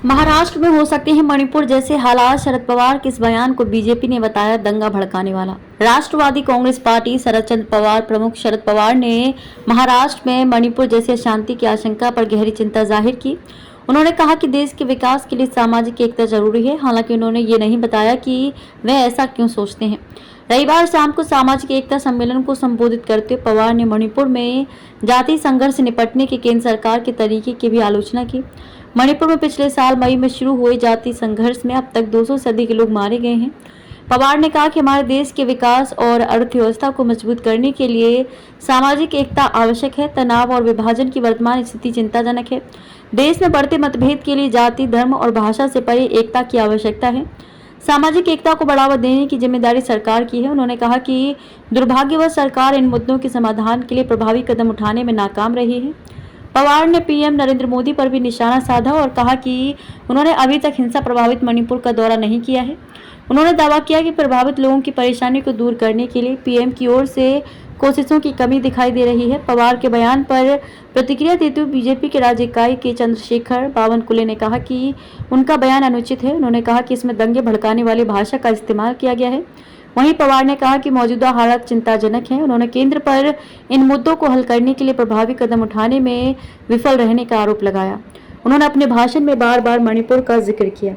महाराष्ट्र में हो सकते हैं मणिपुर जैसे हालात, शरद पवार के इस बयान को बीजेपी ने बताया दंगा भड़काने वाला। राष्ट्रवादी कांग्रेस पार्टी शरद चंद्र पवार प्रमुख शरद पवार ने महाराष्ट्र में मणिपुर जैसे अशांति की आशंका पर गहरी चिंता जाहिर की। उन्होंने कहा कि देश के विकास के लिए सामाजिक एकता जरूरी है। हालांकि उन्होंने ये नहीं बताया कि वे ऐसा क्यों सोचते हैं। रविवार शाम को सामाजिक एकता सम्मेलन को संबोधित करते हुए पवार ने मणिपुर में जातीय संघर्ष से निपटने के केंद्र सरकार के तरीके की भी आलोचना की। मणिपुर में पिछले साल मई में शुरू हुए जातीय संघर्ष में अब तक 200 से अधिक लोग मारे गए हैं। पवार ने कहा कि हमारे देश के विकास और अर्थव्यवस्था को मजबूत करने के लिए सामाजिक एकता आवश्यक है। तनाव और विभाजन की वर्तमान स्थिति चिंताजनक है। देश में बढ़ते मतभेद के लिए जाति, धर्म और भाषा से परे एकता की आवश्यकता है। सामाजिक एकता को बढ़ावा देने की जिम्मेदारी सरकार की है। उन्होंने कहा कि दुर्भाग्यवश सरकार इन मुद्दों के समाधान के लिए प्रभावी कदम उठाने में नाकाम रही है। पवार ने पीएम नरेंद्र मोदी पर भी निशाना साधा और कहा कि उन्होंने अभी तक हिंसा प्रभावित मणिपुर का दौरा नहीं किया है। उन्होंने दावा किया कि प्रभावित लोगों की परेशानी को दूर करने के लिए पीएम की ओर से कोशिशों की कमी दिखाई दे रही है। पवार के बयान पर प्रतिक्रिया देते हुए बीजेपी के राज्य इकाई के चंद्रशेखर बावनकुले ने कहा कि उनका बयान अनुचित है। उन्होंने कहा कि इसमें दंगे भड़काने वाली भाषा का इस्तेमाल किया गया है। वहीं पवार ने कहा कि मौजूदा हालात चिंताजनक हैं। उन्होंने केंद्र पर इन मुद्दों को हल करने के लिए प्रभावी कदम उठाने में विफल रहने का आरोप लगाया। उन्होंने अपने भाषण में बार बार मणिपुर का जिक्र किया।